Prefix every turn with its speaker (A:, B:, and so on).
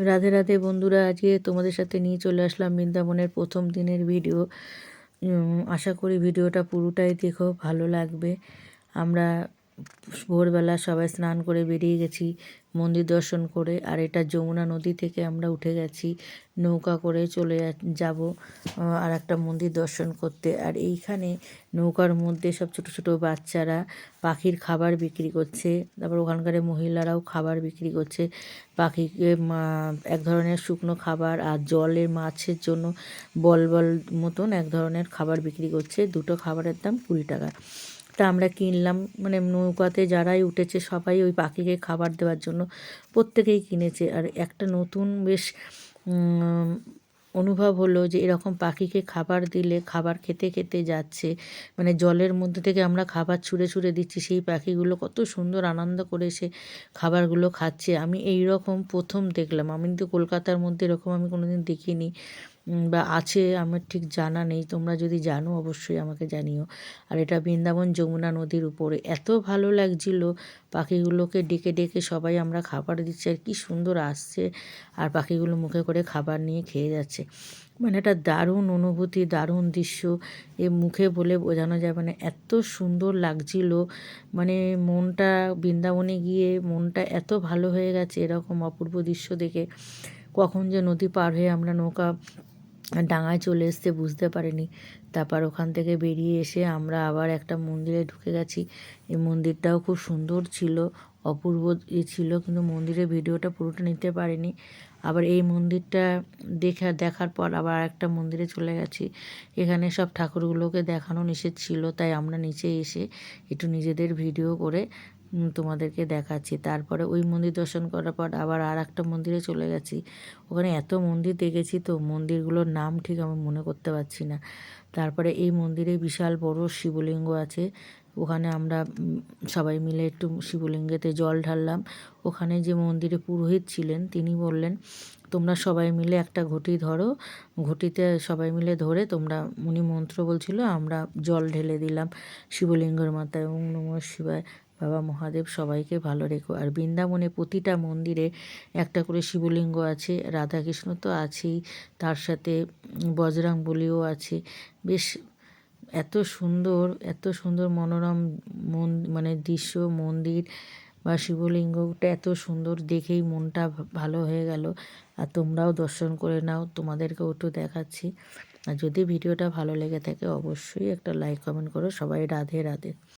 A: রাধে রাধে বন্ধুরা, আজকে তোমাদের সাথে নিয়ে চলে আসলাম বৃন্দাবনের প্রথম দিনের ভিডিও। আশা করি ভিডিওটা পুরোটাই দেখো, ভালো লাগবে। আমরা ভোরবেলা সবাই স্নান করে বেরিয়ে গেছি মন্দির দর্শন করে, আর এটা যমুনা নদী থেকে আমরা উঠে গেছি নৌকা করে চলে যাব আর একটা মন্দির দর্শন করতে। আর এইখানে নৌকার মধ্যে সব ছোট ছোট বাচ্চারা পাখির খাবার বিক্রি করছে, তারপর ওখানকার মহিলারাও খাবার বিক্রি করছে। পাখিকে এক ধরনের শুকনো খাবার আর জলের মাছের জন্য বল বল মতন এক ধরনের খাবার বিক্রি করছে। দুটো খাবারের দাম 20 টাকা। তা আমরা কিনলাম, মানে নৌকাতে যারাই উঠেছে সবাই ওই পাখিকে খাবার দেওয়ার জন্য প্রত্যেকেই কিনেছে। আর একটা নতুন বেশ অনুভব হলো যে এরকম পাখিকে খাবার দিলে খাবার খেতে খেতে যাচ্ছে, মানে জলের মধ্যে থেকে আমরা খাবার ছুঁড়ে ছুঁড়ে দিচ্ছি, সেই পাখিগুলো কত সুন্দর আনন্দ করে সে খাবারগুলো খাচ্ছে। আমি এই রকম প্রথম দেখলাম। আমি তো কলকাতার মধ্যে এরকম আমি কোনোদিন দেখিনি, বা আছে আমার ঠিক জানা নেই। তোমরা যদি জানো অবশ্যই আমাকে জানিও। আর এটা বৃন্দাবন যমুনা নদীর উপরে। এত ভালো লাগছিল, পাখিগুলোকে ডেকে ডেকে সবাই আমরা খাবার দিচ্ছি, আর কি সুন্দর আসছে, আর পাখিগুলো মুখে করে খাবার নিয়ে খেয়ে যাচ্ছে। মানে একটা দারুণ অনুভূতি, দারুণ দৃশ্য, এ মুখে বলে বোঝানো যাবে না, এত সুন্দর লাগছিল। মানে মনটা বৃন্দাবনে গিয়ে মনটা এত ভালো হয়ে গেছে এরকম অপূর্ব দৃশ্য দেখে। কখন যে নদী পার হয়ে আমরা নৌকা ডাঙায় চলে এসছে বুঝতে পারিনি। তারপর ওখান থেকে বেরিয়ে এসে আমরা আবার একটা মন্দিরে ঢুকে গেছি। এই মন্দিরটাও খুব সুন্দর ছিল, অপূর্ব ছিল, কিন্তু মন্দিরের ভিডিওটা পুরোটা নিতে পারিনি। আবার এই মন্দিরটা দেখার পর আবার একটা মন্দিরে চলে গেছি। এখানে সব ঠাকুরগুলোকে দেখানো নিষেধ ছিল, তাই আমরা নিচে এসে একটু নিজেদের ভিডিও করে তোমাদেরকে দেখাচ্ছি। তারপরে ওই মন্দির দর্শন করার পর আবার আর একটা মন্দিরে চলে গেছি। ওখানে এত মন্দির দেখেছি তো মন্দিরগুলোর নাম ঠিক আমি মনে করতে পারছি না। তারপরে এই মন্দিরে বিশাল বড় শিবলিঙ্গ আছে, ওখানে আমরা সবাই মিলে একটু শিবলিঙ্গেতে জল ঢাললাম। ওখানে যে মন্দিরে পুরোহিত ছিলেন তিনি বললেন, তোমরা সবাই মিলে একটা ঘটি ধরো, ঘটিতে সবাই মিলে ধরে তোমরা, উনি মন্ত্র বলছিল, আমরা জল ঢেলে দিলাম শিবলিঙ্গের মাথায়। ওম নমঃ শিবায়, বাবা মহাদেব সবাইকে ভালো রেখো। আর বৃন্দাবনে প্রতিটা মন্দিরে একটা করে শিবলিঙ্গ আছে, রাধাকৃষ্ণ তো আছেই, তার সাথে বজরংবলীও আছে। বেশ এত সুন্দর, এত সুন্দর মনোরম মানে দৃশ্য, মন্দির বা শিবলিঙ্গটা এত সুন্দর দেখেই মনটা ভালো হয়ে গেল। আর তোমরাও দর্শন করে নাও, তোমাদেরকেও একটু দেখাচ্ছি। আর যদি ভিডিওটা ভালো লেগে থাকে অবশ্যই একটা লাইক কমেন্ট করো। সবাই রাধে রাধে।